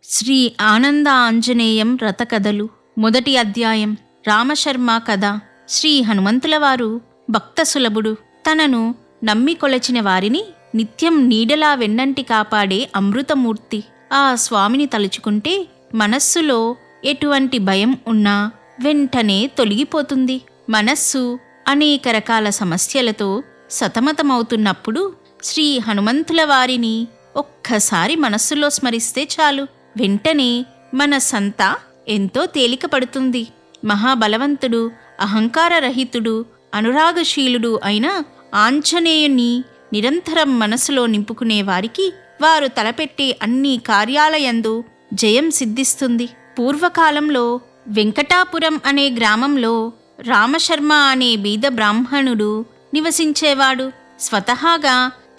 శ్రీ ఆనంద ఆంజనేయం రథకథలు మొదటి అధ్యాయం. రామశర్మ కథ. శ్రీ హనుమంతులవారు భక్త సులభుడు. తనను నమ్మి కొలచిన వారిని నిత్యం నీడలా వెన్నంటి కాపాడే అమృతమూర్తి. ఆ స్వామిని తలుచుకుంటే మనస్సులో ఎటువంటి భయం ఉన్నా వెంటనే తొలగిపోతుంది. మనస్సు అనేక రకాల సమస్యలతో సతమతమవుతున్నప్పుడు శ్రీ హనుమంతుల వారిని ఒక్కసారి మనస్సులో స్మరిస్తే చాలు, వెంటనే మనస్సంతా ఎంతో తేలిక పడుతుంది. మహాబలవంతుడు, అహంకారరహితుడు, అనురాగశీలుడు అయిన ఆంజనేయుని నిరంతరం మనసులో నింపుకునే వారికి వారు తలపెట్టే అన్ని కార్యాలయందు జయం సిద్ధిస్తుంది. పూర్వకాలంలో వెంకటాపురం అనే గ్రామంలో రామశర్మ అనే బీద బ్రాహ్మణుడు నివసించేవాడు. స్వతహాగా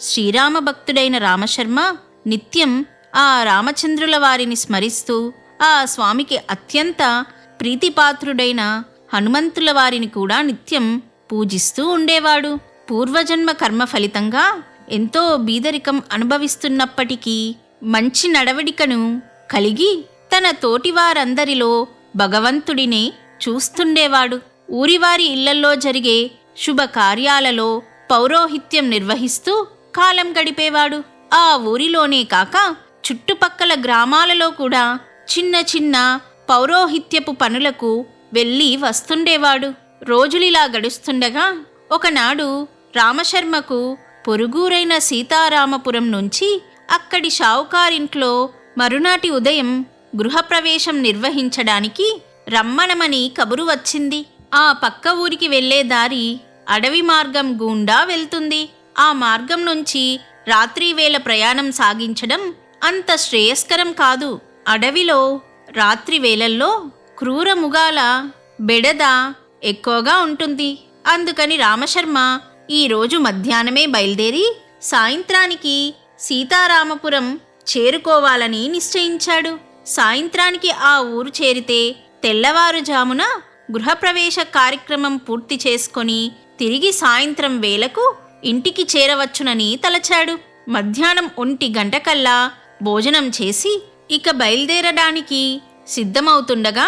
శ్రీరామ భక్తుడైన రామశర్మ నిత్యం ఆ రామచంద్రుల వారిని స్మరిస్తూ ఆ స్వామికి అత్యంత ప్రీతిపాత్రుడైన హనుమంతుల వారిని కూడా నిత్యం పూజిస్తూ ఉండేవాడు. పూర్వజన్మ కర్మ ఫలితంగా ఎంతో బీదరికం అనుభవిస్తున్నప్పటికీ మంచి నడవడికను కలిగి తన తోటివారందరిలో భగవంతుడినే చూస్తుండేవాడు. ఊరివారి ఇళ్లల్లో జరిగే శుభకార్యాలలో పౌరోహిత్యం నిర్వహిస్తూ కాలం గడిపేవాడు. ఆ ఊరిలోనే కాక చుట్టుపక్కల గ్రామాలలో కూడా చిన్న చిన్న పౌరోహిత్యపు పనులకు వెళ్ళి వస్తుండేవాడు. రోజులిలా గడుస్తుండగా ఒకనాడు రామశర్మకు పొరుగురైన సీతారామపురం నుంచి అక్కడి షావుకారింట్లో మరునాటి ఉదయం గృహప్రవేశం నిర్వహించడానికి రమ్మనమని కబురు వచ్చింది. ఆ పక్క ఊరికి వెళ్లే దారి అడవి మార్గం గుండా వెళ్తుంది. ఆ మార్గం నుంచి రాత్రివేళ ప్రయాణం సాగించడం అంత శ్రేయస్కరం కాదు. అడవిలో రాత్రివేళల్లో క్రూరముగాల బెడద ఎక్కువగా ఉంటుంది. అందుకని రామశర్మ ఈరోజు మధ్యాహ్నమే బయలుదేరి సాయంత్రానికి సీతారామపురం చేరుకోవాలని నిశ్చయించాడు. సాయంత్రానికి ఆ ఊరు చేరితే తెల్లవారుజామున గృహప్రవేశ కార్యక్రమం పూర్తి చేసుకొని తిరిగి సాయంత్రం వేళకు ఇంటికి చేరవచ్చునని తలచాడు. మధ్యాహ్నం 1 గంటకల్లా భోజనం చేసి ఇక బయలుదేరడానికి సిద్ధమవుతుండగా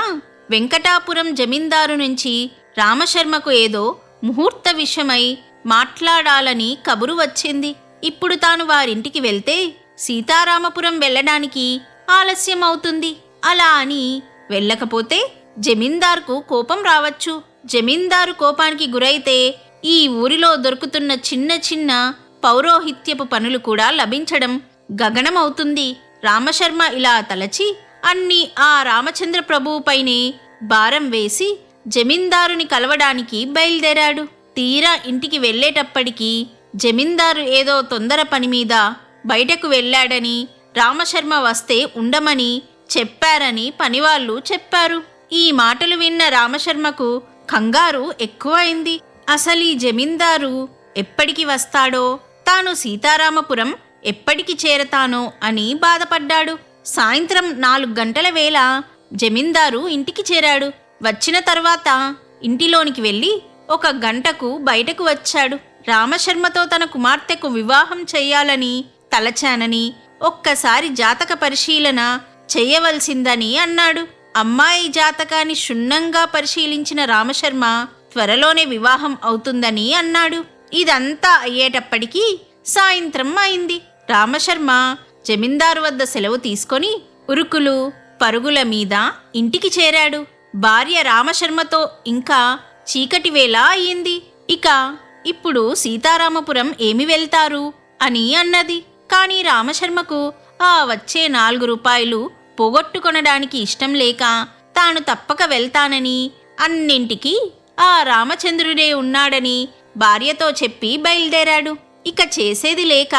వెంకటాపురం జమీందారు నుంచి రామశర్మకు ఏదో ముహూర్త విషయమై మాట్లాడాలని కబురు వచ్చింది. ఇప్పుడు తాను వారింటికి వెళ్తే సీతారామపురం వెళ్ళడానికి ఆలస్యం అవుతుంది. అలా అని వెళ్ళకపోతే జమీందార్కు కోపం రావచ్చు. జమీందారు కోపానికి గురైతే ఈ ఊరిలో దొరుకుతున్న చిన్న చిన్న పౌరోహిత్యపు పనులు కూడా లభించడం గగనమవుతుంది. రామశర్మ ఇలా తలచి అన్నీ ఆ రామచంద్ర ప్రభువుపైనే భారం వేసి జమీందారుని కలవడానికి బయలుదేరాడు. తీరా ఇంటికి వెళ్ళేటప్పటికీ జమీందారు ఏదో తొందర పని మీద బయటకు వెళ్ళాడని, రామశర్మ వస్తే ఉండమని చెప్పారని పనివాళ్ళు చెప్పారు. ఈ మాటలు విన్న రామశర్మకు కంగారు ఎక్కువైంది. అసలు ఈ జమీందారు ఎప్పటికి వస్తాడో, తాను సీతారామపురం ఎప్పటికి చేరతానో అని బాధపడ్డాడు. సాయంత్రం 4 గంటల వేళ జమీందారు ఇంటికి చేరాడు. వచ్చిన తర్వాత ఇంటిలోనికి వెళ్ళి 1 గంటకు బయటకు వచ్చాడు. రామశర్మతో తన కుమార్తెకు వివాహం చెయ్యాలని తలచానని, ఒక్కసారి జాతక పరిశీలన చెయ్యవలసిందని అన్నాడు. అమ్మాయి జాతకాన్ని క్షుణ్ణంగా పరిశీలించిన రామశర్మ త్వరలోనే వివాహం అవుతుందని అన్నాడు. ఇదంతా అయ్యేటప్పటికీ సాయంత్రం అయింది. రామశర్మ జమీందారు వద్ద సెలవు తీసుకొని ఉరుకులు పరుగుల మీద ఇంటికి చేరాడు. భార్య రామశర్మతో ఇంకా చీకటి వేళ అయ్యింది. ఇప్పుడు సీతారామపురం ఏమి వెళ్తారు అని అన్నది. కాని రామశర్మకు ఆ వచ్చే 4 రూపాయలు పోగొట్టుకొనడానికి ఇష్టం లేక తాను తప్పక వెళ్తానని, అన్నింటికీ ఆ రామచంద్రుడే ఉన్నాడని భార్యతో చెప్పి బయలుదేరాడు. ఇక చేసేది లేక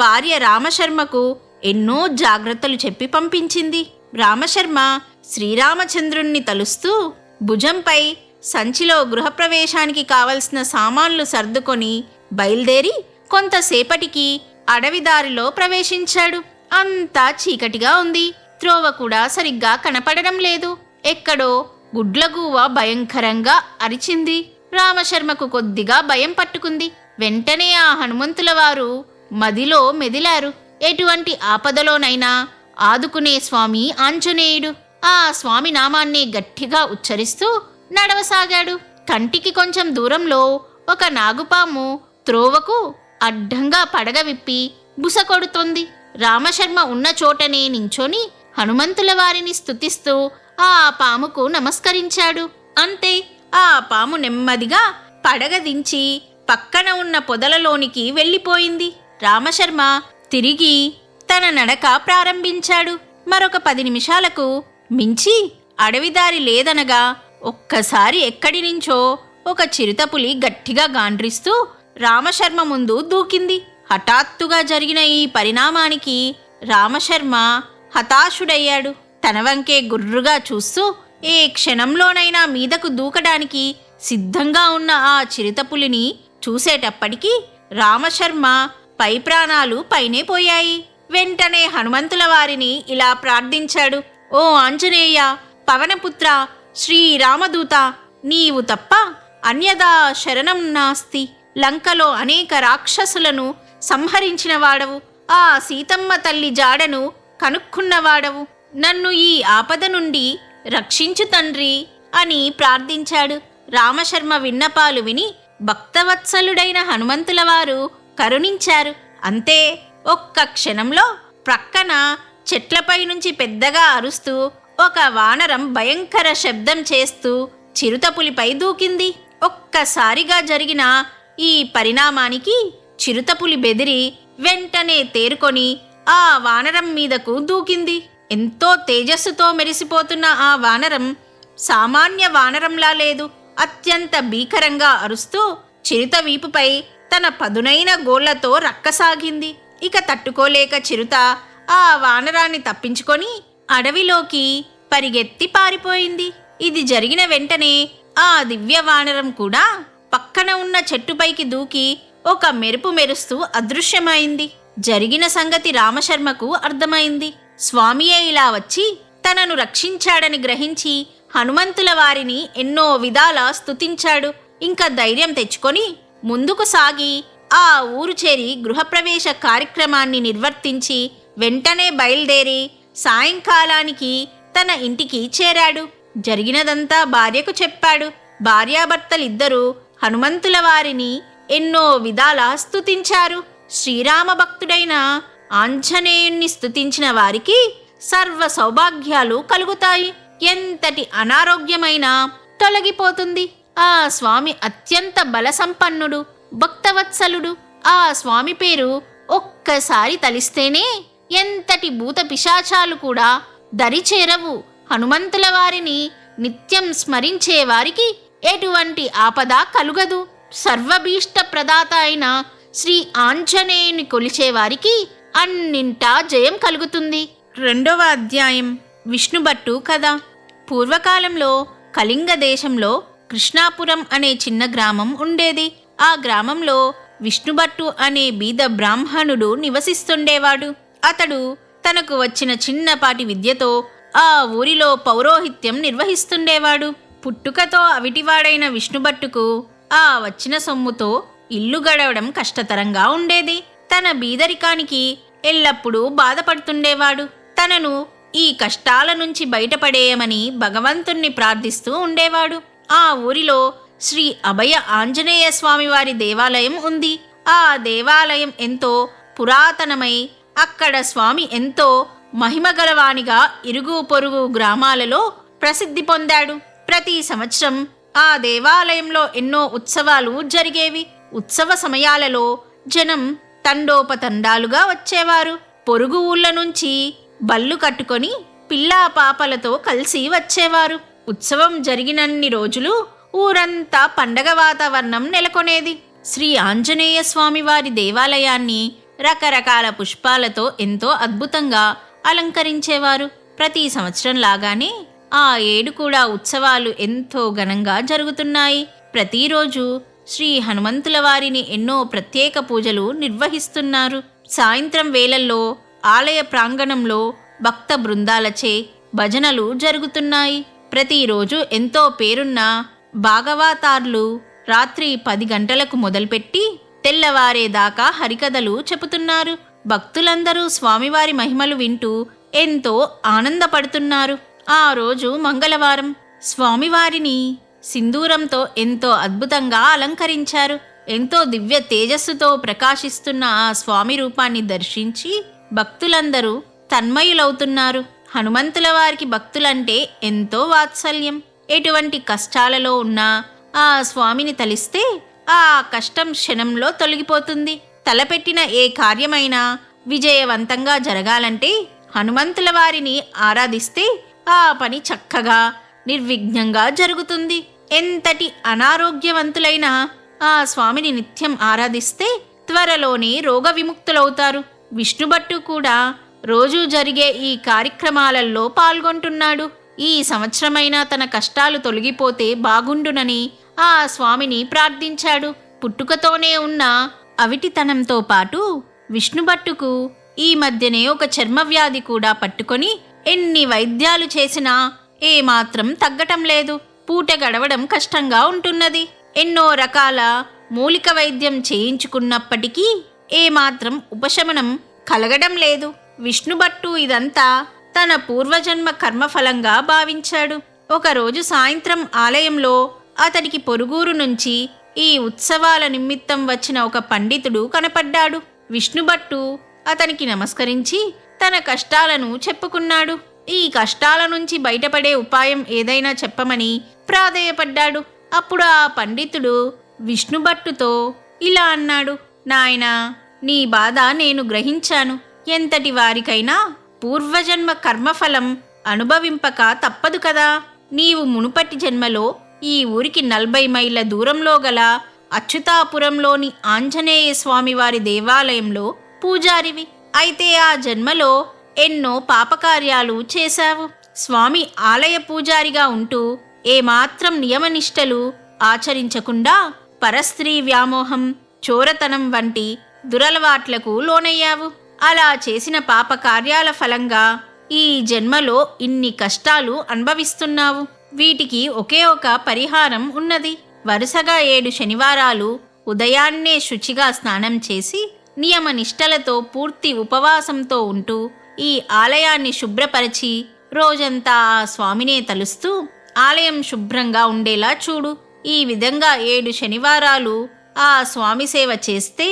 భార్య రామశర్మకు ఎన్నో జాగ్రత్తలు చెప్పి పంపించింది. రామశర్మ శ్రీరామచంద్రుణ్ణి తలుస్తూ భుజంపై సంచిలో గృహప్రవేశానికి కావలసిన సామాన్లు సర్దుకొని బయలుదేరి కొంతసేపటికి అడవిదారిలో ప్రవేశించాడు. అంతా చీకటిగా ఉంది. త్రోవ కూడా సరిగ్గా కనపడడం లేదు. ఎక్కడో గుడ్లగూవ భయంకరంగా అరిచింది. రామశర్మకు కొద్దిగా భయం పట్టుకుంది. వెంటనే ఆ హనుమంతుల వారు మదిలో మెదిలారు. ఎటువంటి ఆపదలోనైనా ఆదుకునే స్వామి ఆంజనేయుడు. ఆ స్వామి నామాన్ని గట్టిగా ఉచ్చరిస్తూ నడవసాగాడు. కంటికి కొంచెం దూరంలో ఒక నాగుపాము త్రోవకు అడ్డంగా పడగ విప్పి బుసకొడుతోంది. రామశర్మ ఉన్న చోటనే నించొని హనుమంతుల వారిని స్తుతిస్తూ ఆ పాముకు నమస్కరించాడు. అంతే, ఆ పాము నెమ్మదిగా పడగ దించి పక్కన ఉన్న పొదలలోనికి వెళ్ళిపోయింది. రామశర్మ తిరిగి తన నడక ప్రారంభించాడు. మరొక 10 నిమిషాలకు మించి అడవిదారి లేదనగా ఒక్కసారి ఎక్కడి నుంచో ఒక చిరుతపులి గట్టిగా గాండ్రిస్తూ రామశర్మ ముందు దూకింది. హఠాత్తుగా జరిగిన ఈ పరిణామానికి రామశర్మ హతాశుడయ్యాడు. తన వంకే గుర్రుగా చూస్తూ ఏ క్షణంలోనైనా మీదకు దూకడానికి సిద్ధంగా ఉన్న ఆ చిరుతపులిని చూసేటప్పటికీ రామశర్మ పై ప్రాణాలు పైనే పోయాయి. వెంటనే హనుమంతుల వారిని ఇలా ప్రార్థించాడు. ఓ ఆంజనేయ, పవనపుత్ర, శ్రీరామదూత, నీవు తప్ప అన్యదా శరణం నాస్తి. లంకలో అనేక రాక్షసులను సంహరించిన వాడవు, ఆ సీతమ్మ తల్లి జాడను కనుక్కున్నవాడవు, నన్ను ఈ ఆపద నుండి రక్షించు తండ్రి అని ప్రార్థించాడు. రామశర్మ విన్నపాలు విని భక్తవత్సలుడైన హనుమంతుల వారు కరుణించారు. అంతే, ఒక్క క్షణంలో ప్రక్కన చెట్లపై నుంచి పెద్దగా అరుస్తూ ఒక వానరం భయంకర శబ్దం చేస్తూ చిరుతపులిపై దూకింది. ఒక్కసారిగా జరిగిన ఈ పరిణామానికి చిరుతపులి బెదిరి వెంటనే తేరుకొని ఆ వానరం మీదకు దూకింది. ఎంతో తేజస్సుతో మెరిసిపోతున్న ఆ వానరం సామాన్య వానరంలా లేదు. అత్యంత భీకరంగా అరుస్తూ చిరుత వీపుపై తన పదునైన గోళ్లతో రక్కసాగింది. ఇక తట్టుకోలేక చిరుత ఆ వానరాన్ని తప్పించుకొని అడవిలోకి పరిగెత్తి పారిపోయింది. ఇది జరిగిన వెంటనే ఆ దివ్య వానరం కూడా పక్కన ఉన్న చెట్టుపైకి దూకి ఒక మెరుపు మెరుస్తూ అదృశ్యమైంది. జరిగిన సంగతి రామశర్మకు అర్థమైంది. స్వామియే ఇలా వచ్చి తనను రక్షించాడని గ్రహించి హనుమంతుల వారిని ఎన్నో విధాల స్తుతించాడు. ఇంకా ధైర్యం తెచ్చుకొని ముందుకు సాగి ఆ ఊరు చేరి గృహప్రవేశ కార్యక్రమాన్ని నిర్వర్తించి వెంటనే బయలుదేరి సాయంకాలానికి తన ఇంటికి చేరాడు. జరిగినదంతా భార్యకు చెప్పాడు. భార్యాభర్తలిద్దరూ హనుమంతుల వారిని ఎన్నో విధాల స్తుతించారు. శ్రీరామ భక్తుడైన ఆంజనేయుణ్ణి స్తుతించిన వారికి సర్వ సౌభాగ్యాలు కలుగుతాయి. ఎంతటి అనారోగ్యమైనా తొలగిపోతుంది. ఆ స్వామి అత్యంత బలసంపన్నుడు, భక్తవత్సలుడు. ఆ స్వామి పేరు ఒక్కసారి తలిస్తేనే ఎంతటి భూత పిశాచాలు కూడా దరిచేరవు. హనుమంతుల వారిని నిత్యం స్మరించే వారికి ఎటువంటి ఆపద కలుగదు. సర్వభీష్ట ప్రదాత అయిన శ్రీ ఆంజనేయుని కొలిచేవారికి అన్నింటా జయం కలుగుతుంది. 2వ అధ్యాయం విష్ణుభట్టు కథ. పూర్వకాలంలో కళింగ దేశంలో కృష్ణాపురం అనే చిన్న గ్రామం ఉండేది. ఆ గ్రామంలో విష్ణుభట్టు అనే బీద బ్రాహ్మణుడు నివసిస్తుండేవాడు. అతడు తనకు వచ్చిన చిన్నపాటి విద్యతో ఆ ఊరిలో పౌరోహిత్యం నిర్వహిస్తుండేవాడు. పుట్టుకతో అవిటివాడైన విష్ణుభట్టుకు ఆ వచ్చిన సొమ్ముతో ఇల్లు గడవడం కష్టతరంగా ఉండేది. తన బీదరికానికి ఎల్లప్పుడూ బాధపడుతుండేవాడు. తనను ఈ కష్టాల నుంచి బయటపడేయమని భగవంతుణ్ణి ప్రార్థిస్తూ ఉండేవాడు. ఆ ఊరిలో శ్రీ అభయ ఆంజనేయ స్వామివారి దేవాలయం ఉంది. ఆ దేవాలయం ఎంతో పురాతనమై అక్కడ స్వామి ఎంతో మహిమగలవానిగా ఇరుగు పొరుగు గ్రామాలలో ప్రసిద్ధి పొందాడు. ప్రతి సంవత్సరం ఆ దేవాలయంలో ఎన్నో ఉత్సవాలు జరిగేవి. ఉత్సవ సమయాలలో జనం తండోపతండాలుగా వచ్చేవారు. పొరుగు ఊళ్ళ నుంచి బళ్ళు కట్టుకొని పిల్లా పాపలతో కలిసి వచ్చేవారు. ఉత్సవం జరిగినన్ని రోజులు ఊరంతా పండగ వాతావరణం నెలకొనేది. శ్రీ ఆంజనేయ స్వామి వారి దేవాలయాన్ని రకరకాల పుష్పాలతో ఎంతో అద్భుతంగా అలంకరించేవారు. ప్రతి సంవత్సరం లాగానే ఆ ఏడు కూడా ఉత్సవాలు ఎంతో ఘనంగా జరుగుతున్నాయి. ప్రతిరోజు శ్రీ హనుమంతుల వారిని ఎన్నో ప్రత్యేక పూజలు నిర్వహిస్తున్నారు. సాయంత్రం వేళల్లో ఆలయ ప్రాంగణంలో భక్త బృందాలచే భజనలు జరుగుతున్నాయి. ప్రతిరోజు ఎంతో పేరున్న భాగవతార్లు రాత్రి 10 గంటలకు మొదలుపెట్టి తెల్లవారేదాకా హరికథలు చెబుతున్నారు. భక్తులందరూ స్వామివారి మహిమలు వింటూ ఎంతో ఆనందపడుతున్నారు. ఆ రోజు మంగళవారం. స్వామివారిని సింధూరంతో ఎంతో అద్భుతంగా అలంకరించారు. ఎంతో దివ్య తేజస్సుతో ప్రకాశిస్తున్న ఆ స్వామి రూపాన్ని దర్శించి భక్తులందరూ తన్మయులవుతున్నారు. హనుమంతుల వారికి భక్తులంటే ఎంతో వాత్సల్యం. ఎటువంటి కష్టాలలో ఉన్నా ఆ స్వామిని తలిస్తే ఆ కష్టం క్షణంలో తొలగిపోతుంది. తలపెట్టిన ఏ కార్యమైనా విజయవంతంగా జరగాలంటే హనుమంతుల వారిని ఆరాధిస్తే ఆ పని చక్కగా నిర్విఘ్నంగా జరుగుతుంది. ఎంతటి అనారోగ్యవంతులైనా ఆ స్వామిని నిత్యం ఆరాధిస్తే త్వరలోనే రోగ విముక్తులవుతారు. విష్ణుభట్టు కూడా రోజూ జరిగే ఈ కార్యక్రమాలలో పాల్గొంటున్నాడు. ఈ సంవత్సరమైనా తన కష్టాలు తొలగిపోతే బాగుండునని ఆ స్వామిని ప్రార్థించాడు. పుట్టుకతోనే ఉన్న అవిటితనంతో పాటు విష్ణుభట్టుకు ఈ మధ్యనే ఒక చర్మవ్యాధి కూడా పట్టుకొని ఎన్ని వైద్యాలు చేసినా ఏమాత్రం తగ్గటం లేదు. పూట గడవడం కష్టంగా ఉంటున్నది. ఎన్నో రకాల మూలిక వైద్యం చేయించుకున్నప్పటికీ ఏమాత్రం ఉపశమనం కలగడం లేదు. విష్ణుభట్టు ఇదంతా తన పూర్వజన్మ కర్మఫలంగా భావించాడు. ఒకరోజు సాయంత్రం ఆలయంలో అతడికి పొరుగురు నుంచి ఈ ఉత్సవాల నిమిత్తం వచ్చిన ఒక పండితుడు కనపడ్డాడు. విష్ణుభట్టు అతనికి నమస్కరించి తన కష్టాలను చెప్పుకున్నాడు. ఈ కష్టాల నుంచి బయటపడే ఉపాయం ఏదైనా చెప్పమని ప్రాధేయపడ్డాడు. అప్పుడు ఆ పండితుడు విష్ణుభట్టుతో ఇలా అన్నాడు: నాయనా, నీ బాధ నేను గ్రహించాను. ఎంతటి వారికైనా పూర్వజన్మ కర్మఫలం అనుభవింపక తప్పదు కదా. నీవు మునుపటి జన్మలో ఈ ఊరికి 40 మైళ్ళ దూరంలో గల అచ్యుతాపురంలోని ఆంజనేయ స్వామివారి దేవాలయంలో పూజారివి. అయితే ఆ జన్మలో ఎన్నో పాపకార్యాలు చేశావు. స్వామి ఆలయ పూజారిగా ఉంటూ ఏమాత్రం నియమనిష్టలు ఆచరించకుండా పరస్త్రీ వ్యామోహం, చోరతనం వంటి దురలవాట్లకు లోనయ్యావు. అలా చేసిన పాపకార్యాల ఫలంగా ఈ జన్మలో ఇన్ని కష్టాలు అనుభవిస్తున్నావు. వీటికి ఒకే ఒక పరిహారం ఉన్నది. వరుసగా 7 శనివారాలు ఉదయాన్నే శుచిగా స్నానం చేసి నియమనిష్టలతో పూర్తి ఉపవాసంతో ఉంటూ ఈ ఆలయాన్ని శుభ్రపరిచి రోజంతా ఆ స్వామినే తలుస్తూ ఆలయం శుభ్రంగా ఉండేలా చూడు. ఈ విధంగా 7 శనివారాలు ఆ స్వామి సేవ చేస్తే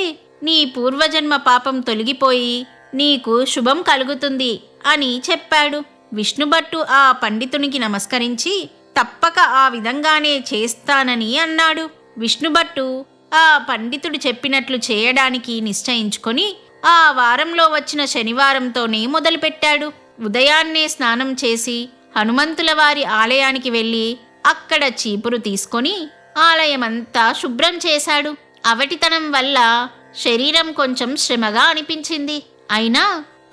నీ పూర్వజన్మ పాపం తొలగిపోయి నీకు శుభం కలుగుతుంది అని చెప్పాడు. విష్ణుభట్టు ఆ పండితునికి నమస్కరించి తప్పక ఆ విధంగానే చేస్తానని అన్నాడు. విష్ణుభట్టు ఆ పండితుడు చెప్పినట్లు చేయడానికి నిశ్చయించుకొని ఆ వారంలో వచ్చిన శనివారంతోనే మొదలుపెట్టాడు. ఉదయాన్నే స్నానం చేసి హనుమంతుల వారి ఆలయానికి వెళ్ళి అక్కడ చీపురు తీసుకొని ఆలయమంతా శుభ్రం చేశాడు. అవటితనం వల్ల శరీరం కొంచెం శ్రమగా అనిపించింది. అయినా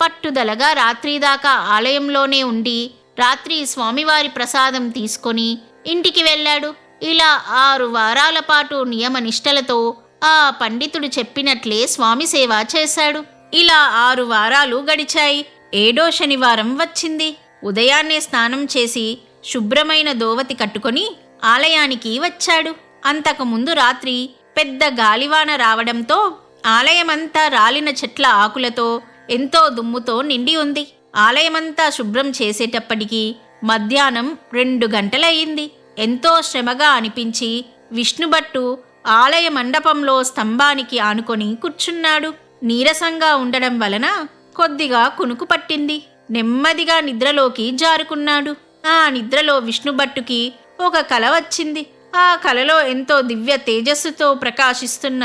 పట్టుదలగా రాత్రి దాకా ఆలయంలోనే ఉండి రాత్రి స్వామివారి ప్రసాదం తీసుకొని ఇంటికి వెళ్ళాడు. ఇలా 6 వారాల పాటు నియమనిష్టలతో ఆ పండితుడు చెప్పినట్లే స్వామి సేవ చేశాడు. ఇలా 6 వారాలు గడిచాయి. 7వ శనివారం వచ్చింది. ఉదయాన్నే స్నానం చేసి శుభ్రమైన దోవతి కట్టుకొని ఆలయానికి వచ్చాడు. అంతకుముందు రాత్రి పెద్ద గాలివాన రావడంతో ఆలయమంతా రాలిన చెట్ల ఆకులతో ఎంతో దుమ్ముతో నిండి ఉంది. ఆలయమంతా శుభ్రం చేసేటప్పటికి మధ్యాహ్నం 2 గంటలయ్యింది. ఎంతో శ్రమగా అనిపించి విష్ణుభట్టు ఆలయ మండపంలో స్తంభానికి ఆనుకొని కూర్చున్నాడు. నీరసంగా ఉండడం వలన కొద్దిగా కునుకు పట్టింది. నెమ్మదిగా నిద్రలోకి జారుకున్నాడు. ఆ నిద్రలో విష్ణుభట్టుకి ఒక కల వచ్చింది. ఆ కలలో ఎంతో దివ్య తేజస్సుతో ప్రకాశిస్తున్న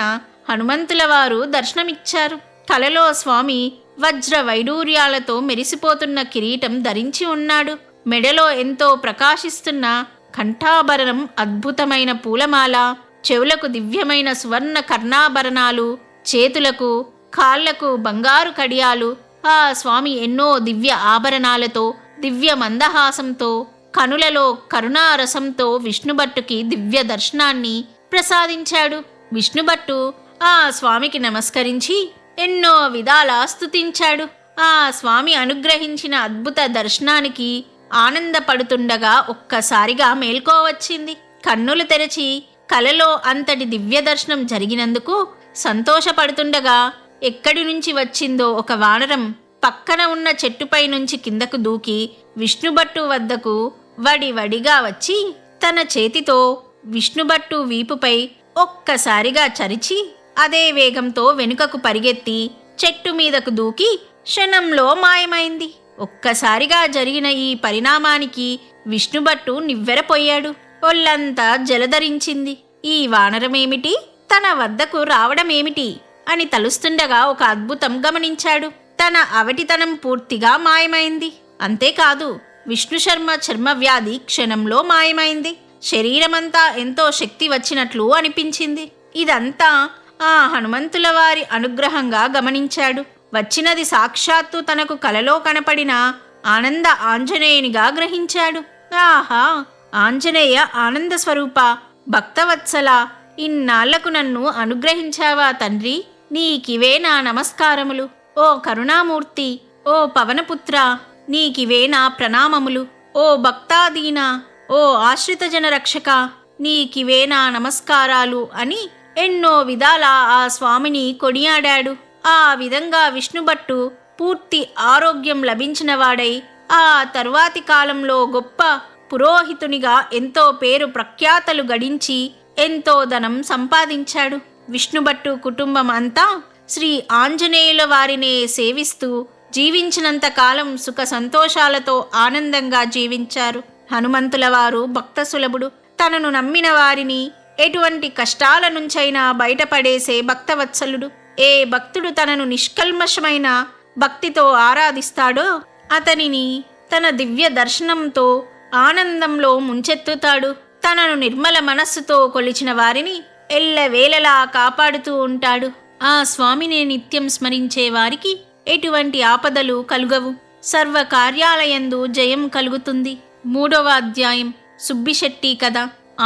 హనుమంతుల వారు దర్శనమిచ్చారు. కలలో స్వామి వజ్ర వైడూర్యాలతో మెరిసిపోతున్న కిరీటం ధరించి ఉన్నాడు. మెడలో ఎంతో ప్రకాశిస్తున్న కంఠాభరణం, అద్భుతమైన పూలమాల, చెవులకు దివ్యమైన సువర్ణ కర్ణాభరణాలు, చేతులకు కాళ్లకు బంగారు కడియాలు. ఆ స్వామి ఎన్నో దివ్య ఆభరణాలతో, దివ్య మందహాసంతో, కనులలో కరుణారసంతో విష్ణుభట్టుకి దివ్య దర్శనాన్ని ప్రసాదించాడు. విష్ణుభట్టు ఆ స్వామికి నమస్కరించి ఎన్నో విధాలా స్తుతించాడు. ఆ స్వామి అనుగ్రహించిన అద్భుత దర్శనానికి ఆనందపడుతుండగా ఒక్కసారిగా మేల్కోవచ్చింది. కన్నులు తెరచి కలలో అంతటి దివ్య దర్శనం జరిగినందుకు సంతోషపడుతుండగా ఎక్కడి నుంచి వచ్చిందో ఒక వానరం పక్కన ఉన్న చెట్టుపై నుంచి కిందకు దూకి విష్ణుభట్టు వద్దకు వడివడిగా వచ్చి తన చేతితో విష్ణుభట్టు వీపుపై ఒక్కసారిగా చరిచి అదే వేగంతో వెనుకకు పరిగెత్తి చెట్టు మీదకు దూకి క్షణంలో మాయమైంది. ఒక్కసారిగా జరిగిన ఈ పరిణామానికి విష్ణుభట్టు నివ్వెరపోయాడు. ఒళ్ళంతా జలధరించింది. ఈ వానరమేమిటి, తన వద్దకు రావడమేమిటి అని తలుస్తుండగా ఒక అద్భుతం గమనించాడు. తన అవటితనం పూర్తిగా మాయమైంది. అంతేకాదు, విష్ణుశర్మ చర్మవ్యాధి క్షణంలో మాయమైంది. శరీరమంతా ఎంతో శక్తి వచ్చినట్లు అనిపించింది. ఇదంతా ఆ హనుమంతుల వారి అనుగ్రహంగా గమనించాడు. వచ్చినది సాక్షాత్తు తనకు కలలో కనపడిన ఆనంద ఆంజనేయునిగా గ్రహించాడు. ఆహా, ఆంజనేయ ఆనంద స్వరూప, భక్తవత్సల, ఇన్నాళ్లకు నన్ను అనుగ్రహించావా తండ్రి, నీకివే నా నమస్కారములు. ఓ కరుణామూర్తి, ఓ పవనపుత్ర, నీకివే నా ప్రణామములు. ఓ భక్తాదీన, ఓ ఆశ్రిత జన రక్షక, నీకివే నా నమస్కారాలు అని ఎన్నో విధాల ఆ స్వామిని కొనియాడాడు. ఆ విధంగా విష్ణుభట్టు పూర్తి ఆరోగ్యం లభించిన వాడై ఆ తరువాతి కాలంలో గొప్ప పురోహితునిగా ఎంతో పేరు ప్రఖ్యాతలు గడించి ఎంతో ధనం సంపాదించాడు. విష్ణుభట్టు కుటుంబం అంతా శ్రీ ఆంజనేయుల వారినే సేవిస్తూ జీవించినంత కాలం సుఖ సంతోషాలతో ఆనందంగా జీవించారు. హనుమంతుల వారు భక్త సులభుడు. తనను నమ్మిన వారిని ఎటువంటి కష్టాల నుంచైనా బయటపడేసే భక్తవత్సలుడు. ఏ భక్తుడు తనను నిష్కల్మషమైన భక్తితో ఆరాధిస్తాడో అతనిని తన దివ్య దర్శనంతో ఆనందంలో ముంచెత్తుతాడు. తనను నిర్మల మనస్సుతో కొలిచిన వారిని ఎల్లవేళలా కాపాడుతూ ఉంటాడు. ఆ స్వామిని నిత్యం స్మరించే వారికి ఎటువంటి ఆపదలు కలుగవు. సర్వ కార్యాలయందు జయం కలుగుతుంది. 3వ అధ్యాయం. సుబ్బిశెట్టి కథ.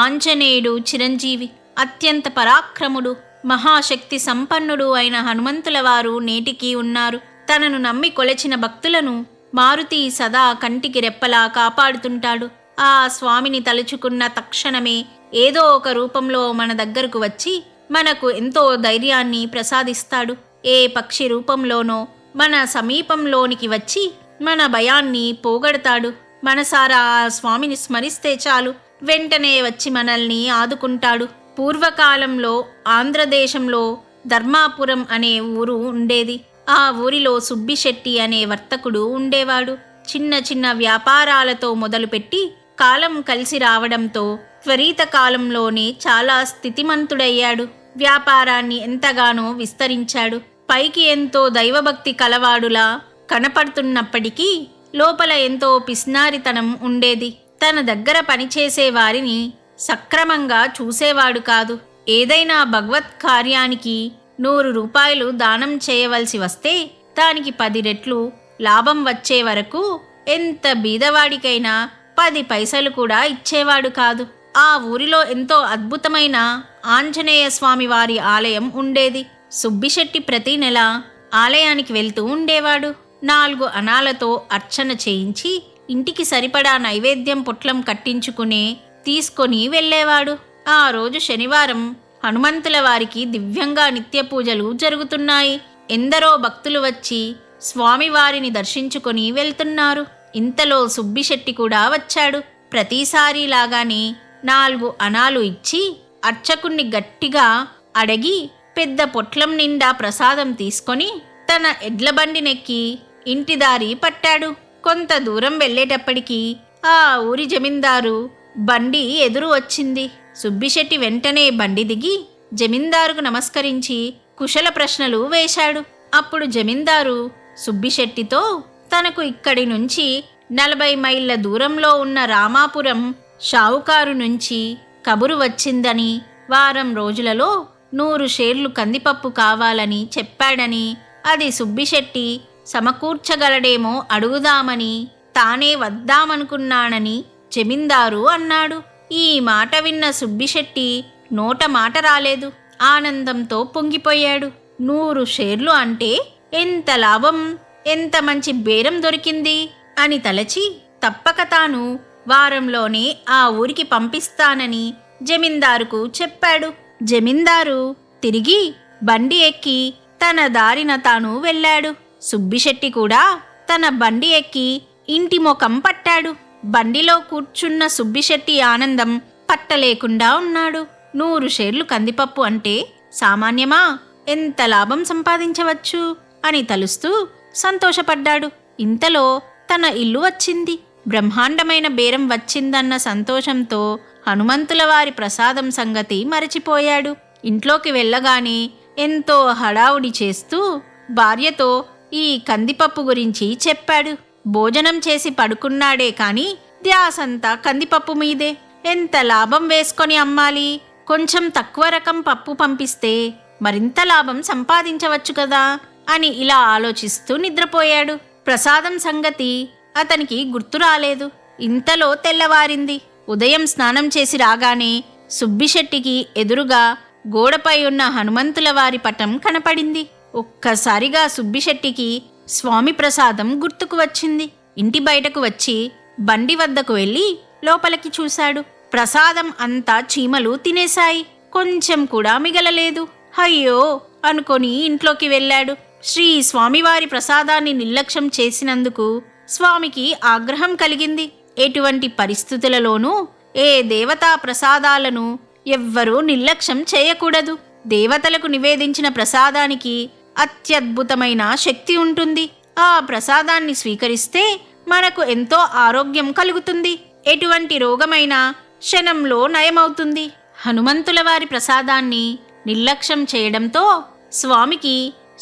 ఆంజనేయుడు చిరంజీవి, అత్యంత పరాక్రముడు, మహాశక్తి సంపన్నుడు అయిన హనుమంతుల వారు నేటికీ ఉన్నారు. తనను నమ్మి కొలచిన భక్తులను మారుతి సదా కంటికి రెప్పలా కాపాడుతుంటాడు. ఆ స్వామిని తలుచుకున్న తక్షణమే ఏదో ఒక రూపంలో మన దగ్గరకు వచ్చి మనకు ఎంతో ధైర్యాన్ని ప్రసాదిస్తాడు. ఏ పక్షి రూపంలోనో మన సమీపంలోనికి వచ్చి మన భయాన్ని పోగొడతాడు. మనసారా ఆ స్వామిని స్మరిస్తే చాలు, వెంటనే వచ్చి మనల్ని ఆదుకుంటాడు. పూర్వకాలంలో ఆంధ్రదేశంలో ధర్మాపురం అనే ఊరు ఉండేది. ఆ ఊరిలో సుబ్బిశెట్టి అనే వర్తకుడు ఉండేవాడు. చిన్న చిన్న వ్యాపారాలతో మొదలుపెట్టి కాలం కలిసి రావడంతో త్వరిత కాలంలోనే చాలా స్థితిమంతుడయ్యాడు. వ్యాపారాన్ని ఎంతగానో విస్తరించాడు. పైకి ఎంతో దైవభక్తి కలవాడులా కనపడుతున్నప్పటికీ లోపల ఎంతో పిస్నారితనం ఉండేది. తన దగ్గర పనిచేసే వారిని సక్రమంగా చూసేవాడు కాదు. ఏదైనా భగవత్ కార్యానికి 100 రూపాయలు దానం చేయవలసి వస్తే దానికి 10 రెట్లు లాభం వచ్చే వరకు ఎంత బీదవాడికైనా 10 పైసలు కూడా ఇచ్చేవాడు కాదు. ఆ ఊరిలో ఎంతో అద్భుతమైన ఆంజనేయ స్వామి వారి ఆలయం ఉండేది. సుబ్బిశెట్టి ప్రతి నెల ఆలయానికి వెళ్తూ ఉండేవాడు. 4 అనాలతో అర్చన చేయించి ఇంటికి సరిపడా నైవేద్యం పొట్లం కట్టించుకుని తీసుకొని వెళ్ళేవాడు. ఆ రోజు శనివారం హనుమంతుల వారికి దివ్యంగా నిత్య పూజలు జరుగుతున్నాయి. ఎందరో భక్తులు వచ్చి స్వామివారిని దర్శించుకొని వెళ్తున్నారు. ఇంతలో సుబ్బిశెట్టి కూడా వచ్చాడు. ప్రతిసారి లాగానే 4 అనాలు ఇచ్చి అర్చకుణ్ణి గట్టిగా అడిగి పెద్ద పొట్లం నిండా ప్రసాదం తీసుకొని తన ఎడ్లబండినెక్కి ఇంటిదారి పట్టాడు. కొంత దూరం వెళ్ళేటప్పటికీ ఆ ఊరి జమీందారు బండి ఎదురు వచ్చింది. సుబ్బిశెట్టి వెంటనే బండి దిగి జమీందారుకు నమస్కరించి కుశల ప్రశ్నలు వేశాడు. అప్పుడు జమీందారు సుబ్బిశెట్టితో తనకు ఇక్కడి నుంచి 40 మైళ్ళ దూరంలో ఉన్న రామాపురం షావుకారు నుంచి కబురు వచ్చిందని, వారం రోజులలో 100 షేర్లు కందిపప్పు కావాలని చెప్పాడని, అది సుబ్బిశెట్టి సమకూర్చగలడేమో అడుగుదామని తానే వద్దామనుకున్నానని జమీందారు అన్నాడు. ఈ మాట విన్న సుబ్బిశెట్టి నోట మాట రాలేదు. ఆనందంతో పొంగిపోయాడు. 100 షేర్లు అంటే ఎంత లాభం, ఎంత మంచి బేరం దొరికింది అని తలచి తప్పక తాను వారంలోనే ఆ ఊరికి పంపిస్తానని జమీందారుకు చెప్పాడు. జమీందారు తిరిగి బండి ఎక్కి తన దారిన తాను వెళ్ళాడు. సుబ్బిశెట్టి కూడా తన బండి ఎక్కి ఇంటి ముఖం పట్టాడు. బండిలో కూర్చున్న సుబ్బిశెట్టి ఆనందం పట్టలేకుండా ఉన్నాడు. 100 షేర్లు కందిపప్పు అంటే సామాన్యమా? ఎంత లాభం సంపాదించవచ్చు అని తలుస్తూ సంతోషపడ్డాడు. ఇంతలో తన ఇల్లు వచ్చింది. బ్రహ్మాండమైన బేరం వచ్చిందన్న సంతోషంతో హనుమంతుల వారి ప్రసాదం సంగతి మరచిపోయాడు. ఇంట్లోకి వెళ్ళగానే ఎంతో హడావుడి చేస్తూ భార్యతో ఈ కందిపప్పు గురించి చెప్పాడు. భోజనం చేసి పడుకున్నాడే కాని ధ్యాసంతా కందిపప్పు మీదే. ఎంత లాభం వేసుకొని అమ్మాలి? కొంచెం తక్కువ రకం పప్పు పంపిస్తే మరింత లాభం సంపాదించవచ్చు కదా అని ఇలా ఆలోచిస్తూ నిద్రపోయాడు. ప్రసాదం సంగతి అతనికి గుర్తు రాలేదు. ఇంతలో తెల్లవారింది. ఉదయం స్నానం చేసి రాగానే సుబ్బిశెట్టికి ఎదురుగా గోడపై ఉన్న హనుమంతుల వారి పటం కనపడింది. ఒక్కసారిగా సుబ్బిశెట్టికి స్వామి ప్రసాదం గుర్తుకు వచ్చింది. ఇంటి బయటకు వచ్చి బండి వద్దకు వెళ్ళి లోపలికి చూశాడు. ప్రసాదం అంతా చీమలు తినేశాయి. కొంచెం కూడా మిగలలేదు. అయ్యో అనుకొని ఇంట్లోకి వెళ్ళాడు. శ్రీ స్వామివారి ప్రసాదాన్ని నిర్లక్ష్యం చేసినందుకు స్వామికి ఆగ్రహం కలిగింది. ఎటువంటి పరిస్థితులలోనూ ఏ దేవతా ప్రసాదాలను ఎవ్వరూ నిర్లక్ష్యం చేయకూడదు. దేవతలకు నివేదించిన ప్రసాదానికి అత్యద్భుతమైన శక్తి ఉంటుంది. ఆ ప్రసాదాన్ని స్వీకరిస్తే మనకు ఎంతో ఆరోగ్యం కలుగుతుంది. ఎటువంటి రోగమైనా క్షణంలో నయమవుతుంది. హనుమంతుల వారి ప్రసాదాన్ని నిర్లక్ష్యం చేయడంతో స్వామికి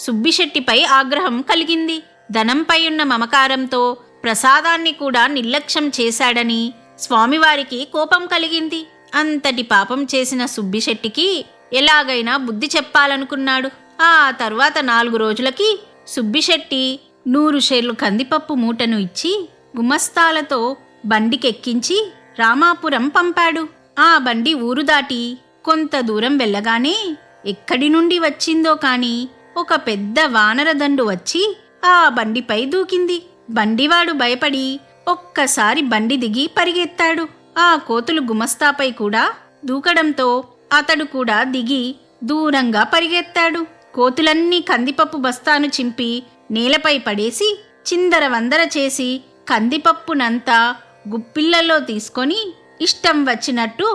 సుబ్బిశెట్టిపై ఆగ్రహం కలిగింది. ధనంపై ఉన్న మమకారంతో ప్రసాదాన్ని కూడా నిర్లక్ష్యం చేశాడని స్వామివారికి కోపం కలిగింది. అంతటి పాపం చేసిన సుబ్బిశెట్టికి ఎలాగైనా బుద్ధి చెప్పాలనుకున్నాడు. ఆ తరువాత 4 రోజులకి సుబ్బిశెట్టి 100 షేర్లు కందిపప్పు మూటను ఇచ్చి గుమస్తాలతో బండికెక్కించి రామాపురం పంపాడు. ఆ బండి ఊరు దాటి కొంత దూరం వెళ్ళగానే ఎక్కడి నుండి వచ్చిందో కాని ఒక పెద్ద వానరదండు వచ్చి ఆ బండిపై దూకింది. బండివాడు భయపడి ఒక్కసారి బండి దిగి పరిగెత్తాడు. ఆ కోతులు గుమస్తాపై కూడా దూకడంతో అతడు కూడా దిగి దూరంగా పరిగెత్తాడు. కోతులన్నీ కందిపప్పు బస్తాను చింపి నేలపై పడేసి చిందరవందర చేసి కందిపప్పునంతా గుప్పిళ్లలో తీసుకొని ఇష్టం వచ్చినట్టు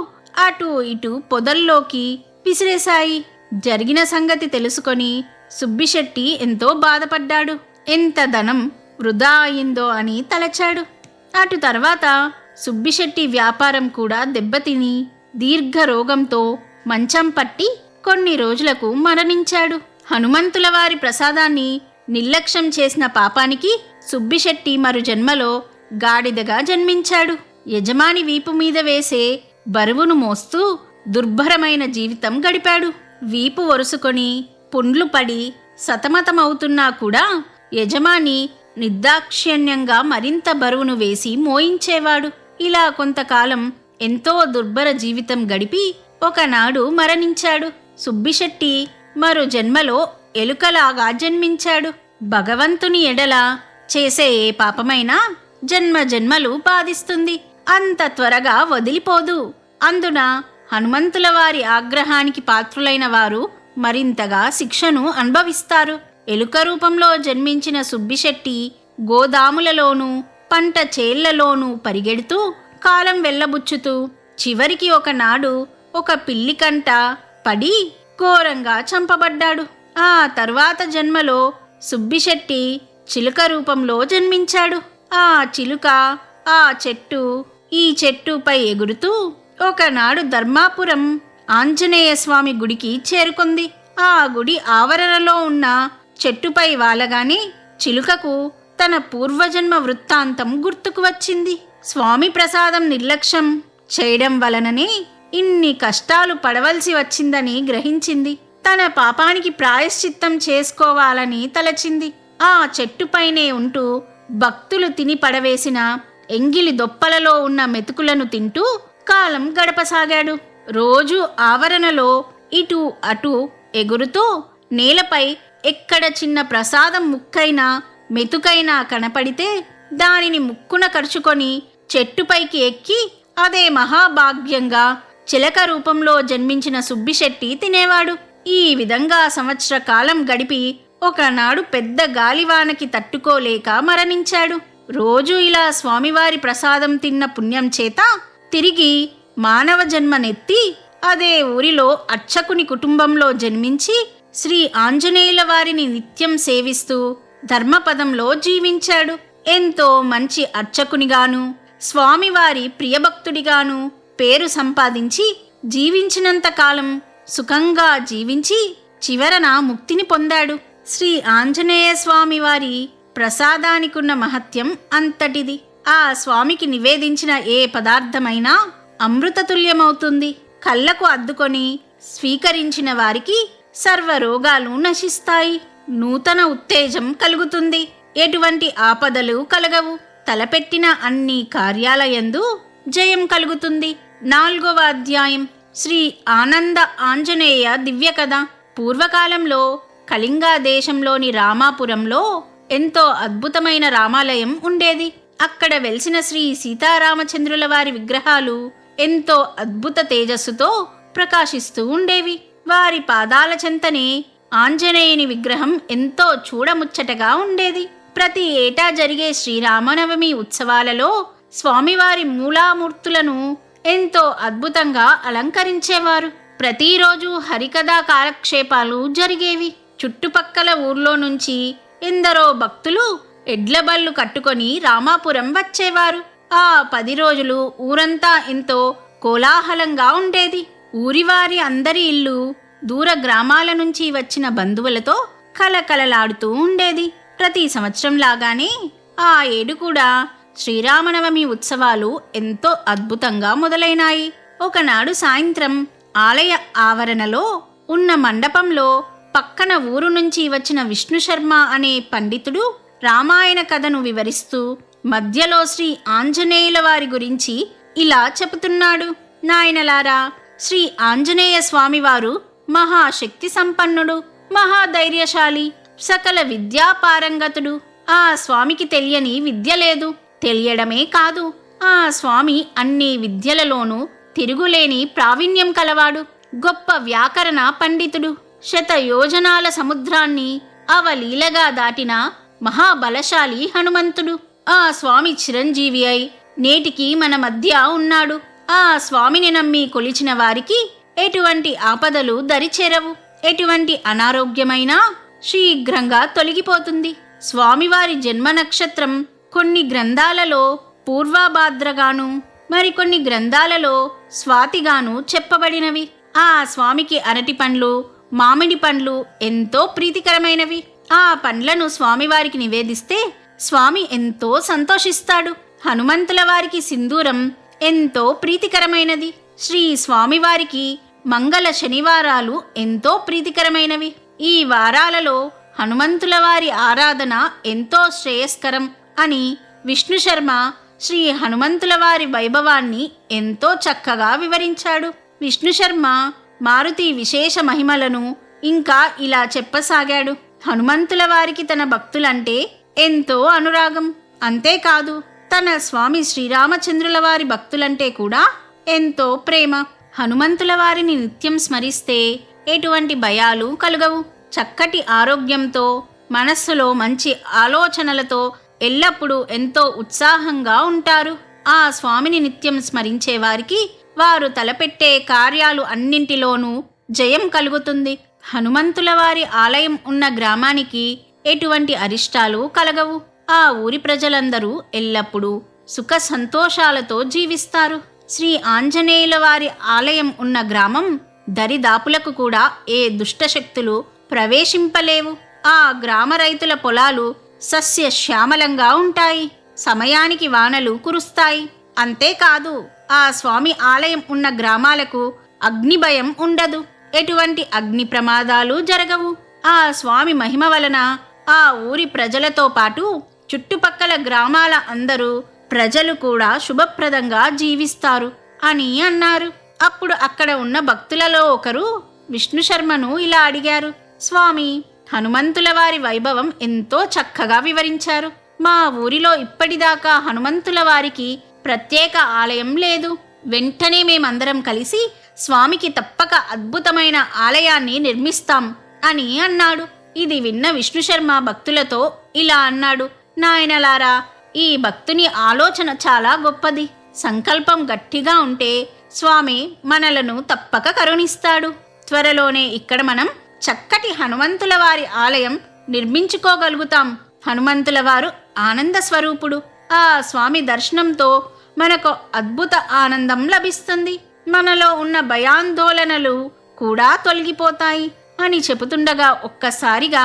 అటూ ఇటూ పొదల్లోకి విసిరేశాయి. జరిగిన సంగతి తెలుసుకొని సుబ్బిశెట్టి ఎంతో బాధపడ్డాడు. ఎంత ధనం వృధా అయిందో అని తలచాడు. అటు తర్వాత సుబ్బిశెట్టి వ్యాపారం కూడా దెబ్బతిని దీర్ఘ రోగంతో మంచం పట్టి కొన్ని రోజులకు మరణించాడు. హనుమంతుల వారి ప్రసాదాన్ని నిర్లక్ష్యం చేసిన పాపానికి సుబ్బిశెట్టి మరు జన్మలో గాడిదగా జన్మించాడు. యజమాని వీపు మీద వేసే బరువును మోస్తూ దుర్భరమైన జీవితం గడిపాడు. వీపు ఒరుసుకొని పుండ్లు పడి సతమతమవుతున్నా కూడా యజమాని నిర్దాక్షిణ్యంగా మరింత బరువును వేసి మోయించేవాడు. ఇలా కొంతకాలం ఎంతో దుర్భర జీవితం గడిపి ఒకనాడు మరణించాడు. సుబ్బిశెట్టి మరో జన్మలో ఎలుకలాగా జన్మించాడు. భగవంతుని ఎడల చేసే ఏ పాపమైనా జన్మ జన్మలు బాధిస్తుంది. అంత త్వరగా వదిలిపోదు. అందున హనుమంతుల వారి ఆగ్రహానికి పాత్రులైన వారు మరింతగా శిక్షను అనుభవిస్తారు. ఎలుక రూపంలో జన్మించిన సుబ్బిశెట్టి గోదాములలోనూ పంట చేళ్లలోనూ పరిగెడుతూ కాలం వెళ్ళబుచ్చుతూ చివరికి ఒకనాడు ఒక పిల్లి కంట పడి ఘోరంగా చంపబడ్డాడు. ఆ తర్వాత జన్మలో సుబ్బిశెట్టి చిలుక రూపంలో జన్మించాడు. ఆ చిలుక ఆ చెట్టు ఈ చెట్టుపై ఎగురుతూ ఒకనాడు ధర్మాపురం ఆంజనేయ స్వామి గుడికి చేరుకుంది. ఆ గుడి ఆవరణలో ఉన్న చెట్టుపై వాలగానే చిలుకకు తన పూర్వజన్మ వృత్తాంతం గుర్తుకు వచ్చింది. స్వామి ప్రసాదం నిర్లక్ష్యం చేయడం వలననే ఇన్ని కష్టాలు పడవలసి వచ్చిందని గ్రహించింది. తన పాపానికి ప్రాయశ్చిత్తం చేసుకోవాలని తలచింది. ఆ చెట్టుపైనే ఉంటూ భక్తులు తిని పడవేసిన ఎంగిలి దొప్పలలో ఉన్న మెతుకులను తింటూ కాలం గడపసాగాడు. రోజు ఆవరణలో ఇటు అటు ఎగురుతూ నేలపై ఎక్కడ చిన్న ప్రసాదం ముక్కైనా మెతుకైనా కనపడితే దానిని ముక్కున కరుచుకొని చెట్టుపైకి ఎక్కి అదే మహాభాగ్యంగా చిలక రూపంలో జన్మించిన సుబ్బిశెట్టి తినేవాడు. ఈ విధంగా సంవత్సర కాలం గడిపి ఒకనాడు పెద్ద గాలివానకి తట్టుకోలేక మరణించాడు. రోజు ఇలా స్వామివారి ప్రసాదం తిన్న పుణ్యం చేత తిరిగి మానవ జన్మనెత్తి అదే ఊరిలో అర్చకుని కుటుంబంలో జన్మించి శ్రీ ఆంజనేయుల వారిని నిత్యం సేవిస్తూ ధర్మపదంలో జీవించాడు. ఎంతో మంచి అర్చకునిగాను స్వామివారి ప్రియభక్తుడిగాను పేరు సంపాదించి జీవించినంత కాలం సుఖంగా జీవించి చివరన ముక్తిని పొందాడు. శ్రీ ఆంజనేయ స్వామి వారి ప్రసాదానికున్న మహత్యం అంతటిది. ఆ స్వామికి నివేదించిన ఏ పదార్థమైనా అమృతతుల్యమవుతుంది. కళ్ళకు అద్దుకొని స్వీకరించిన వారికి సర్వరోగాలు నశిస్తాయి. నూతన ఉత్తేజం కలుగుతుంది. ఎటువంటి ఆపదలు కలగవు. తలపెట్టిన అన్ని కార్యాలయందు జయం కలుగుతుంది. 4వ అధ్యాయం శ్రీ ఆనంద ఆంజనేయ దివ్య కథ. పూర్వకాలంలో కళింగా దేశంలోని రామాపురంలో ఎంతో అద్భుతమైన రామాలయం ఉండేది. అక్కడ వెలిసిన శ్రీ సీతారామచంద్రుల వారి విగ్రహాలు ఎంతో అద్భుత తేజస్సుతో ప్రకాశిస్తూ ఉండేవి. వారి పాదాల చెంతనే ఆంజనేయుని విగ్రహం ఎంతో చూడముచ్చటగా ఉండేది. ప్రతి ఏటా జరిగే శ్రీరామనవమి ఉత్సవాలలో స్వామివారి మూలామూర్తులను ఎంతో అద్భుతంగా అలంకరించేవారు. ప్రతిరోజు హరికథా కాలక్షేపాలు జరిగేవి. చుట్టుపక్కల ఊర్లో నుంచి ఎందరో భక్తులు ఎడ్లబళ్ళు కట్టుకొని రామాపురం వచ్చేవారు. ఆ 10 రోజులు ఊరంతా ఎంతో కోలాహలంగా ఉండేది. ఊరివారి అందరి ఇల్లు దూర గ్రామాల నుంచి వచ్చిన బంధువులతో కలకలలాడుతూ ఉండేది. ప్రతి సంవత్సరం లాగానే ఆ ఏడు కూడా శ్రీరామనవమి ఉత్సవాలు ఎంతో అద్భుతంగా మొదలైనాయి. ఒకనాడు సాయంత్రం ఆలయ ఆవరణలో ఉన్న మండపంలో పక్కన ఊరు నుంచి వచ్చిన విష్ణు శర్మ అనే పండితుడు రామాయణ కథను వివరిస్తూ మధ్యలో శ్రీ ఆంజనేయుల వారి గురించి ఇలా చెబుతున్నాడు. నాయనలారా, శ్రీ ఆంజనేయ స్వామివారు మహాశక్తి సంపన్నుడు, మహాధైర్యశాలి, సకల విద్యాపారంగతుడు. ఆ స్వామికి తెలియని విద్య లేదు. తెలియడమే కాదు, ఆ స్వామి అన్ని విద్యలలోనూ తిరుగులేని ప్రావీణ్యం కలవాడు. గొప్ప వ్యాకరణ పండితుడు. 100 యోజనాల సముద్రాన్ని అవలీలగా దాటిన మహాబలశాలి హనుమంతుడు. ఆ స్వామి చిరంజీవి అయి నేటికి మన మధ్య ఉన్నాడు. ఆ స్వామిని నమ్మి కొలిచిన వారికి ఎటువంటి ఆపదలు దరిచేరవు. ఎటువంటి అనారోగ్యమైనా శీఘ్రంగా తొలగిపోతుంది. స్వామివారి జన్మ నక్షత్రం కొన్ని గ్రంథాలలో పూర్వభాద్రగాను, మరికొన్ని గ్రంథాలలో స్వాతిగాను చెప్పబడినవి. ఆ స్వామికి అరటి పండ్లు, మామిడి పండ్లు ఎంతో ప్రీతికరమైనవి. ఆ పండ్లను స్వామివారికి నివేదిస్తే స్వామి ఎంతో సంతోషిస్తాడు. హనుమంతుల వారికి సింధూరం ఎంతో ప్రీతికరమైనది. శ్రీ స్వామివారికి మంగళ శనివారాలు ఎంతో ప్రీతికరమైనవి. ఈ వారాలలో హనుమంతుల వారి ఆరాధన ఎంతో శ్రేయస్కరం అని విష్ణు శర్మ శ్రీ హనుమంతుల వారి వైభవాన్ని ఎంతో చక్కగా వివరించాడు. విష్ణు శర్మ మారుతి విశేష మహిమలను ఇంకా ఇలా చెప్పసాగాడు. హనుమంతుల వారికి తన భక్తులంటే ఎంతో అనురాగం. అంతేకాదు, తన స్వామి శ్రీరామచంద్రుల వారి భక్తులంటే కూడా ఎంతో ప్రేమ. హనుమంతుల వారిని నిత్యం స్మరిస్తే ఎటువంటి భయాలు కలుగవు. చక్కటి ఆరోగ్యంతో, మనస్సులో మంచి ఆలోచనలతో ఎల్లప్పుడూ ఎంతో ఉత్సాహంగా ఉంటారు. ఆ స్వామిని నిత్యం స్మరించే వారికి వారు తలపెట్టే కార్యాలు అన్నింటిలోనూ జయం కలుగుతుంది. హనుమంతుల వారి ఆలయం ఉన్న గ్రామానికి ఎటువంటి అరిష్టాలు కలగవు. ఆ ఊరి ప్రజలందరూ ఎల్లప్పుడూ సుఖ సంతోషాలతో జీవిస్తారు. శ్రీ ఆంజనేయుల వారి ఆలయం ఉన్న గ్రామం దరిదాపులకు కూడా ఏ దుష్టశక్తులు ప్రవేశింపలేవు. ఆ గ్రామ రైతుల పొలాలు సస్య శ్యామలంగా ఉంటాయి. సమయానికి వానలు కురుస్తాయి. అంతేకాదు, ఆ స్వామి ఆలయం ఉన్న గ్రామాలకు అగ్ని భయం ఉండదు. ఎటువంటి అగ్ని ప్రమాదాలు జరగవు. ఆ స్వామి మహిమ వలన ఆ ఊరి ప్రజలతో పాటు చుట్టుపక్కల గ్రామాల అందరూ ప్రజలు కూడా శుభప్రదంగా జీవిస్తారు అని అన్నారు. అప్పుడు అక్కడ ఉన్న భక్తులలో ఒకరు విష్ణు శర్మను ఇలా అడిగారు. స్వామి, హనుమంతుల వారి వైభవం ఎంతో చక్కగా వివరించారు. మా ఊరిలో ఇప్పటిదాకా హనుమంతుల వారికి ప్రత్యేక ఆలయం లేదు. వెంటనే మేమందరం కలిసి స్వామికి తప్పక అద్భుతమైన ఆలయాన్ని నిర్మిస్తాం అని అన్నాడు. ఇది విన్న విష్ణుశర్మ భక్తులతో ఇలా అన్నాడు: నాయనలారా, ఈ భక్తుని ఆలోచన చాలా గొప్పది. సంకల్పం గట్టిగా ఉంటే స్వామి మనలను తప్పక కరుణిస్తాడు. త్వరలోనే ఇక్కడ మనం చక్కటి హనుమంతుల వారి ఆలయం నిర్మించుకోగలుగుతాం. హనుమంతుల వారు ఆనంద స్వరూపుడు. ఆ స్వామి దర్శనంతో మనకు అద్భుత ఆనందం లభిస్తుంది. మనలో ఉన్న భయాందోళనలు కూడా తొలగిపోతాయి అని చెబుతుండగా ఒక్కసారిగా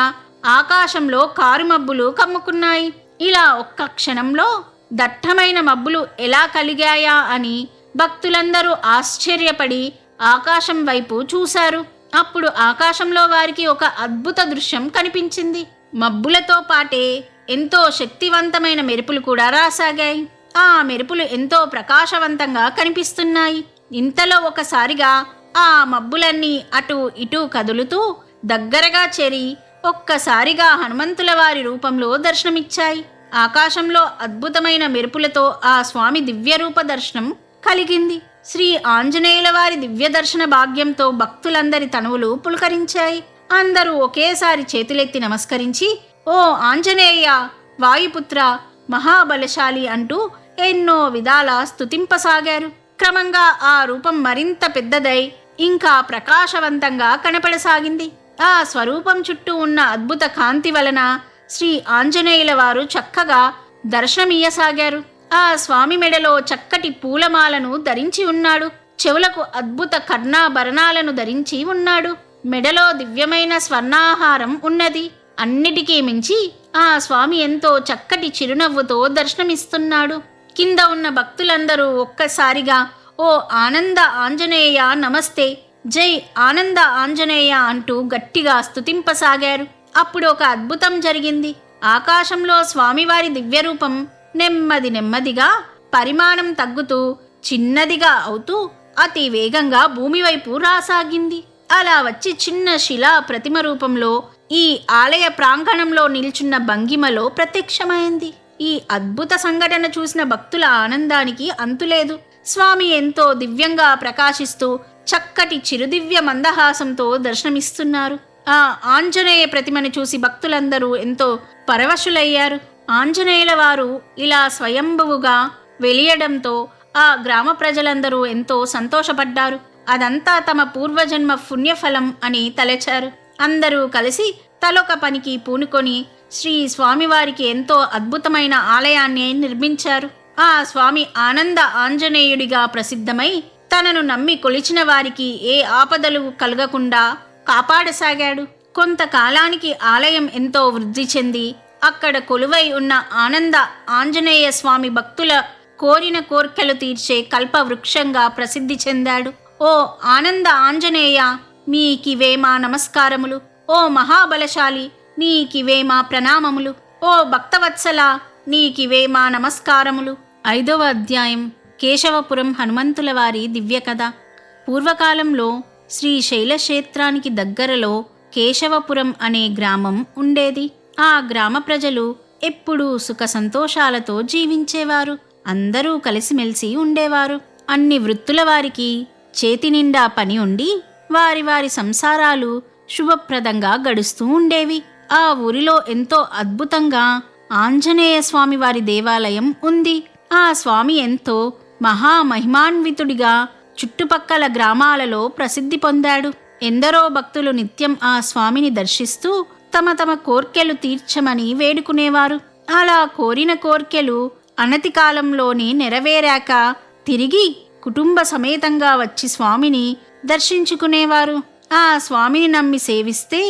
ఆకాశంలో కారుమబ్బులు కమ్ముకున్నాయి. ఇలా ఒక్క క్షణంలో దట్టమైన మబ్బులు ఎలా కలిగాయా అని భక్తులందరూ ఆశ్చర్యపడి ఆకాశం వైపు చూశారు. అప్పుడు ఆకాశంలో వారికి ఒక అద్భుత దృశ్యం కనిపించింది. మబ్బులతో పాటే ఎంతో శక్తివంతమైన మెరుపులు కూడా రాసాగాయి. ఆ మెరుపులు ఎంతో ప్రకాశవంతంగా కనిపిస్తున్నాయి. ఇంతలో ఒకసారిగా ఆ మబ్బులన్నీ అటు ఇటు కదులుతూ దగ్గరగా చేరి ఒక్కసారిగా హనుమంతుల వారి రూపంలో దర్శనమిచ్చాయి. ఆకాశంలో అద్భుతమైన మెరుపులతో ఆ స్వామి దివ్యరూప దర్శనం కలిగింది. శ్రీ ఆంజనేయుల వారి దివ్య దర్శన భాగ్యంతో భక్తులందరి తనువులు పులకరించాయి. అందరూ ఒకేసారి చేతులెత్తి నమస్కరించి, ఓ ఆంజనేయ, వాయుపుత్ర, మహాబలశాలి అంటూ ఎన్నో విధాల స్తుతింపసాగారు. క్రమంగా ఆ రూపం మరింత పెద్దదై ఇంకా ప్రకాశవంతంగా కనపడసాగింది. ఆ స్వరూపం చుట్టూ ఉన్న అద్భుత కాంతి వలన శ్రీ ఆంజనేయుల వారు చక్కగా దర్శనమియ్యసాగారు. ఆ స్వామి మెడలో చక్కటి పూలమాలను ధరించి ఉన్నాడు. చెవులకు అద్భుత కర్ణాభరణాలను ధరించి ఉన్నాడు. మెడలో దివ్యమైన స్వర్ణాహారం ఉన్నది. అన్నిటికీ మించి ఆ స్వామి ఎంతో చక్కటి చిరునవ్వుతో దర్శనమిస్తున్నాడు. కింద ఉన్న భక్తులందరూ ఒక్కసారిగా ఓ ఆనంద ఆంజనేయ నమస్తే, జై ఆనంద ఆంజనేయ అంటూ గట్టిగా స్తుతింపసాగారు. అప్పుడు ఒక అద్భుతం జరిగింది. ఆకాశంలో స్వామివారి దివ్యరూపం నెమ్మది నెమ్మదిగా పరిమాణం తగ్గుతూ చిన్నదిగా అవుతూ అతి వేగంగా భూమి వైపు రాసాగింది. అలా వచ్చి చిన్న శిలా ప్రతిమ రూపంలో ఈ ఆలయ ప్రాంగణంలో నిల్చున్న భంగిమలో ప్రత్యక్షమైంది. ఈ అద్భుత సంఘటన చూసిన భక్తుల ఆనందానికి అంతులేదు. స్వామి ఎంతో దివ్యంగా ప్రకాశిస్తూ చక్కటి చిరుదివ్య మందహాసంతో దర్శనమిస్తున్నారు. ఆ ఆంజనేయ ప్రతిమను చూసి భక్తులందరూ ఎంతో పరవశులయ్యారు. ఆంజనేయుల వారు ఇలా స్వయంభువుగా వెలియడంతో ఆ గ్రామ ప్రజలందరూ ఎంతో సంతోషపడ్డారు. అదంతా తమ పూర్వజన్మ పుణ్యఫలం అని తలచారు. అందరూ కలిసి తలొక పనికి పూనుకొని శ్రీ స్వామివారికి ఎంతో అద్భుతమైన ఆలయాన్ని నిర్మించారు. ఆ స్వామి ఆనంద ఆంజనేయుడిగా ప్రసిద్ధమై తనను నమ్మి కొలిచిన వారికి ఏ ఆపదలు కలగకుండా కాపాడసాగాడు. కొంతకాలానికి ఆలయం ఎంతో వృద్ధి చెంది అక్కడ కొలువై ఉన్న ఆనంద ఆంజనేయ స్వామి భక్తుల కోరిన కోర్కెలు తీర్చే కల్పవృక్షంగా ప్రసిద్ధి చెందాడు. ఓ ఆనంద ఆంజనేయ, మీకివే మా నమస్కారములు. ఓ మహాబలశాలి, నీకివే మా ప్రణామములు. ఓ భక్తవత్సల, నీకివే మా నమస్కారములు. 5వ అధ్యాయం కేశవపురం హనుమంతుల వారి దివ్యకథ. పూర్వకాలంలో శ్రీ శైలక్షేత్రానికి దగ్గరలో కేశవపురం అనే గ్రామం ఉండేది. ఆ గ్రామ ప్రజలు ఎప్పుడూ సుఖ సంతోషాలతో జీవించేవారు. అందరూ కలిసిమెలిసి ఉండేవారు. అన్ని వృత్తుల వారికి చేతి నిండా పని ఉండి వారి వారి సంసారాలు శుభప్రదంగా గడుస్తూ ఉండేవి. ఆ ఊరిలో ఎంతో అద్భుతంగా ఆంజనేయ స్వామి వారి దేవాలయం ఉంది. ఆ స్వామి ఎంతో మహామహిమాన్వితుడిగా చుట్టుపక్కల గ్రామాలలో ప్రసిద్ధి పొందాడు. ఎందరో భక్తులు నిత్యం ఆ స్వామిని దర్శిస్తూ తమ తమ కోర్కెలు తీర్చమని వేడుకునేవారు. అలా కోరిన కోర్కెలు అనతి కాలంలోనే నెరవేరాక తిరిగి కుటుంబ సమేతంగా వచ్చి స్వామిని దర్శించుకునేవారు. ఆ స్వామిని నమ్మి సేవిస్తే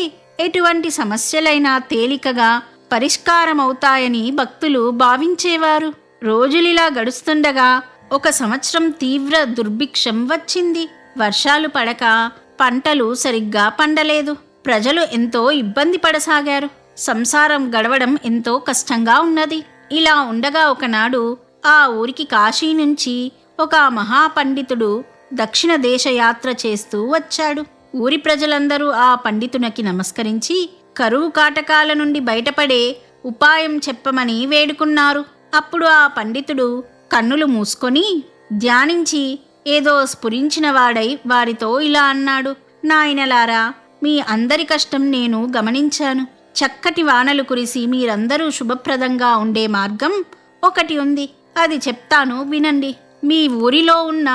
ఎటువంటి సమస్యలైనా తేలికగా పరిష్కారమవుతాయని భక్తులు భావించేవారు. రోజులిలా గడుస్తుండగా ఒక సంవత్సరం తీవ్ర దుర్భిక్షం వచ్చింది. వర్షాలు పడక పంటలు సరిగ్గా పండలేదు. ప్రజలు ఎంతో ఇబ్బంది పడసాగారు. సంసారం గడవడం ఎంతో కష్టంగా ఉన్నది. ఇలా ఉండగా ఒకనాడు ఆ ఊరికి కాశీ నుంచి ఒక మహాపండితుడు దక్షిణ దేశ యాత్ర చేస్తూ వచ్చాడు. ఊరి ప్రజలందరూ ఆ పండితునికి నమస్కరించి కరువు కాటకాల నుండి బయటపడే ఉపాయం చెప్పమని వేడుకున్నారు. అప్పుడు ఆ పండితుడు కన్నులు మూసుకొని ధ్యానించి ఏదో స్ఫురించిన వాడై వారితో ఇలా అన్నాడు: నాయనలారా, మీ అందరి కష్టం నేను గమనించాను. చక్కటి వానలు కురిసి మీరందరూ శుభప్రదంగా ఉండే మార్గం ఒకటి ఉంది. అది చెప్తాను, వినండి. మీ ఊరిలో ఉన్న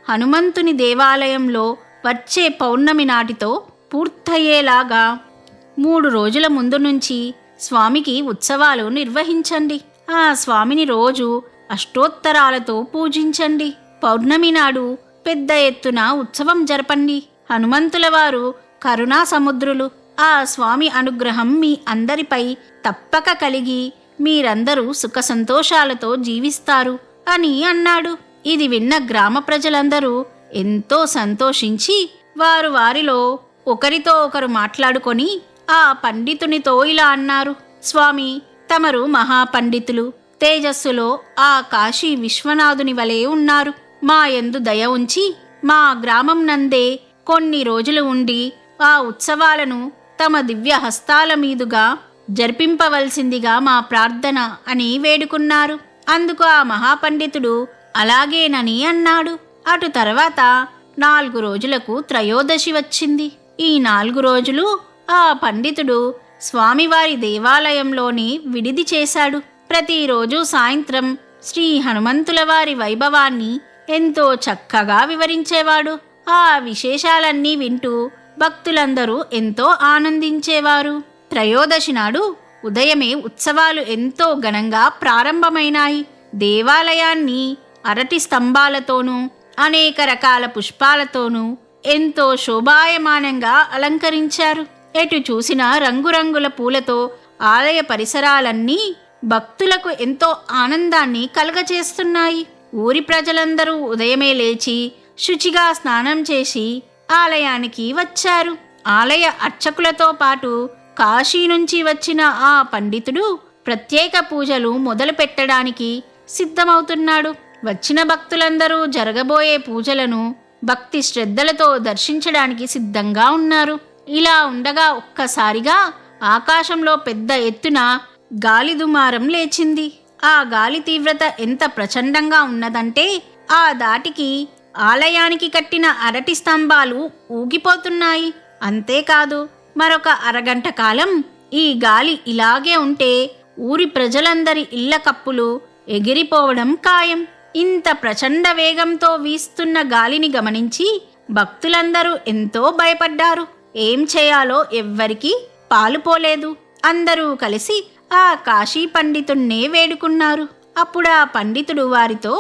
హనుమంతుని దేవాలయంలో వచ్చే పౌర్ణమి నాటితో పూర్తయ్యేలాగా 3 రోజుల ముందు నుంచి స్వామికి ఉత్సవాలు నిర్వహించండి. ఆ స్వామిని రోజు అష్టోత్తరాలతో పూజించండి. పౌర్ణమి నాడు పెద్ద ఎత్తున ఉత్సవం జరపండి. హనుమంతుల వారు కరుణా సముద్రులు. ఆ స్వామి అనుగ్రహం మీ అందరిపై తప్పక కలిగి మీరందరూ సుఖ సంతోషాలతో జీవిస్తారు అని అన్నాడు. ఇది విన్న గ్రామ ప్రజలందరూ ఎంతో సంతోషించి వారిలో ఒకరితో ఒకరు మాట్లాడుకొని ఆ పండితునితో ఇలా అన్నారు: స్వామి, తమరు మహాపండితులు, తేజస్సులో ఆ కాశీ విశ్వనాథుని వలె ఉన్నారు. మా యందు దయ ఉంచి మా గ్రామం నందే కొన్ని రోజులు ఉండి ఆ ఉత్సవాలను తమ దివ్య హస్తాల మీదుగా జరిపింపవలసిందిగా మా ప్రార్థన అని వేడుకున్నారు. అందుకు ఆ మహాపండితుడు అలాగేనని అన్నాడు. అటు తర్వాత 4 రోజులకు త్రయోదశి వచ్చింది. ఈ 4 రోజులు ఆ పండితుడు స్వామివారి దేవాలయంలోని విడిది చేశాడు. ప్రతిరోజు సాయంత్రం శ్రీ హనుమంతుల వారి వైభవాన్ని ఎంతో చక్కగా వివరించేవాడు. ఆ విశేషాలన్నీ వింటూ భక్తులందరూ ఎంతో ఆనందించేవారు. త్రయోదశి నాడు ఉదయమే ఉత్సవాలు ఎంతో ఘనంగా ప్రారంభమైనాయి. దేవాలయాన్ని అరటి స్తంభాలతోనూ అనేక రకాల పుష్పాలతోనూ ఎంతో శోభాయమానంగా అలంకరించారు. ఎటు చూసినా రంగురంగుల పూలతో ఆలయ పరిసరాలన్నీ భక్తులకు ఎంతో ఆనందాన్ని కలుగచేస్తున్నాయి. ఊరి ప్రజలందరూ ఉదయమే లేచి శుచిగా స్నానం చేసి ఆలయానికి వచ్చారు. ఆలయ అర్చకులతో పాటు కాశీ నుంచి వచ్చిన ఆ పండితుడు ప్రత్యేక పూజలు మొదలు పెట్టడానికి సిద్ధమవుతున్నాడు. వచ్చిన భక్తులందరూ జరగబోయే పూజలను భక్తి శ్రద్ధలతో దర్శించడానికి సిద్ధంగా ఉన్నారు. ఇలా ఉండగా ఒక్కసారిగా ఆకాశంలో పెద్ద ఎత్తున గాలి దుమారం లేచింది. ఆ గాలి తీవ్రత ఎంత ప్రచండంగా ఉన్నదంటే ఆ దాటికి ఆలయానికి కట్టిన అరటి స్తంభాలు ఊగిపోతున్నాయి. అంతేకాదు, మరొక అరగంట కాలం ఈ గాలి ఇలాగే ఉంటే ఊరి ప్రజలందరి ఇళ్ల కప్పులు ఎగిరిపోవడం ఖాయం. ఇంత ప్రచండ వేగంతో వీస్తున్న గాలిని గమనించి భక్తులందరూ ఎంతో భయపడ్డారు. ఏం చేయాలో ఎవ్వరికీ పాలుపోలేదు. అందరూ కలిసి ఆ కాశీ పండితుణ్ణే వేడుకున్నారు. అప్పుడు ఆ పండితుడు వారితో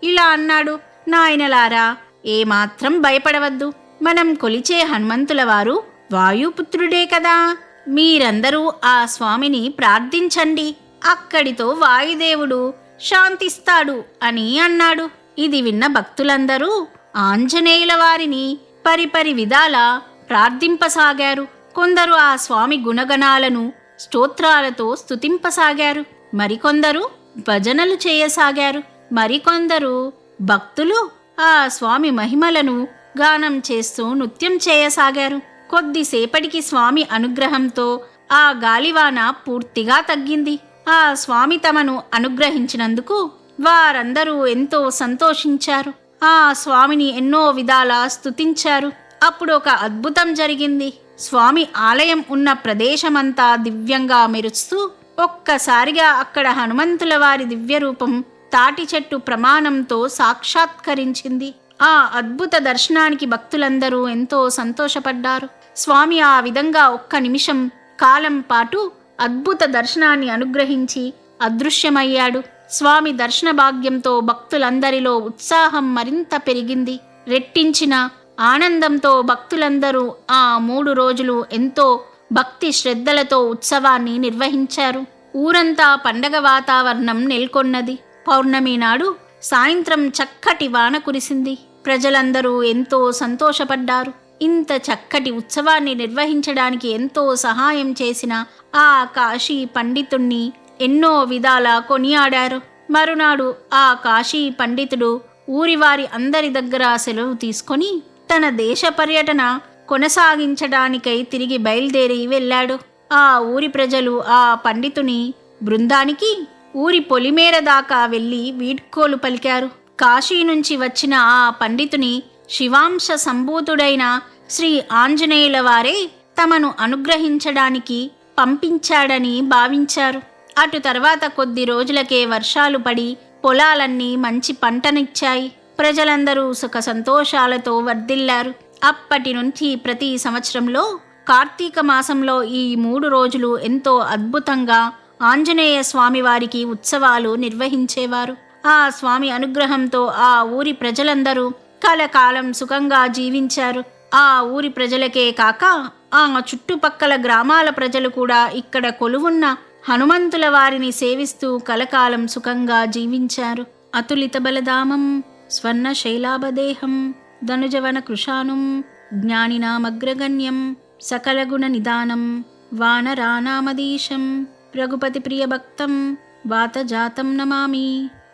ఇలా అన్నాడు: నాయనలారా, ఏమాత్రం భయపడవద్దు. మనం కొలిచే హనుమంతుల వారు వాయుపుత్రుడే కదా. మీరందరూ ఆ స్వామిని ప్రార్థించండి. అక్కడితో వాయుదేవుడు శాంతిస్తాడు అని అన్నాడు. ఇది విన్న భక్తులందరూ ఆంజనేయుల వారిని పరిపరి విధాలా ప్రార్థింపసాగారు. కొందరు ఆ స్వామి గుణగణాలను స్తోత్రాలతో స్తుతింపసాగారు. మరికొందరు భజనలు చేయసాగారు. మరికొందరు భక్తులు ఆ స్వామి మహిమలను గానం చేస్తూ నృత్యం చేయసాగారు. కొద్దిసేపటికి స్వామి అనుగ్రహంతో ఆ గాలివాన పూర్తిగా తగ్గింది. ఆ స్వామి తమను అనుగ్రహించినందుకు వారందరూ ఎంతో సంతోషించారు. ఆ స్వామిని ఎన్నో విధాలా స్తుతించారు. అప్పుడు ఒక అద్భుతం జరిగింది. స్వామి ఆలయం ఉన్న ప్రదేశమంతా దివ్యంగా మెరుస్తూ ఒక్కసారిగా అక్కడ హనుమంతుల వారి దివ్యరూపం తాటి చెట్టు ప్రమాణంతో సాక్షాత్కరించింది. ఆ అద్భుత దర్శనానికి భక్తులందరూ ఎంతో సంతోషపడ్డారు. స్వామి ఆ విధంగా ఒక్క నిమిషం కాలం పాటు అద్భుత దర్శనాన్ని అనుగ్రహించి అదృశ్యమయ్యాడు. స్వామి దర్శన భాగ్యంతో భక్తులందరిలో ఉత్సాహం మరింత పెరిగింది. రెట్టించిన ఆనందంతో భక్తులందరూ ఆ 3 రోజులు ఎంతో భక్తి శ్రద్ధలతో ఉత్సవాన్ని నిర్వహించారు. ఊరంతా పండగ వాతావరణం నెలకొన్నది. పౌర్ణమి నాడు సాయంత్రం చక్కటి వాన కురిసింది. ప్రజలందరూ ఎంతో సంతోషపడ్డారు. ఇంత చక్కటి ఉత్సవాన్ని నిర్వహించడానికి ఎంతో సహాయం చేసిన ఆ కాశీ పండితుణ్ణి ఎన్నో విధాలా కొనియాడారు. మరునాడు ఆ కాశీ పండితుడు ఊరివారి అందరి దగ్గర సెలవు తీసుకొని తన దేశ పర్యటన కొనసాగించడానికై తిరిగి బయలుదేరి వెళ్ళాడు. ఆ ఊరి ప్రజలు ఆ పండితుని బృందానికి ఊరి పొలిమేర దాకా వెళ్ళి వీడ్కోలు పలికారు. కాశీ నుంచి వచ్చిన ఆ పండితుని శివాంశ సంభూతుడైన శ్రీ ఆంజనేయుల వారే తమను అనుగ్రహించడానికి పంపించాడని భావించారు. అటు తర్వాత కొద్ది రోజులకే వర్షాలు పడి పొలాలన్నీ మంచి పంటనిచ్చాయి. ప్రజలందరూ సుఖ సంతోషాలతో వర్ధిల్లారు. అప్పటి నుంచి ప్రతి సంవత్సరంలో కార్తీక మాసంలో ఈ 3 రోజులు ఎంతో అద్భుతంగా ఆంజనేయ స్వామి వారికి ఉత్సవాలు నిర్వహించేవారు. ఆ స్వామి అనుగ్రహంతో ఆ ఊరి ప్రజలందరూ కలకాలం సుఖంగా జీవించారు. ఆ ఊరి ప్రజలకే కాక ఆ చుట్టుపక్కల గ్రామాల ప్రజలు కూడా ఇక్కడ కొలువున్న హనుమంతుల వారిని సేవిస్తూ కలకాలం సుఖంగా జీవించారు. అతులిత బలధామం స్వర్ణ శైలాభదేహం ధనుజవన కృషానుం జ్ఞానినామగ్రగణ్యం సకలగుణ నిదానం వానరానామదీశం రఘుపతి ప్రియభక్తం వాతజాతం నమామి.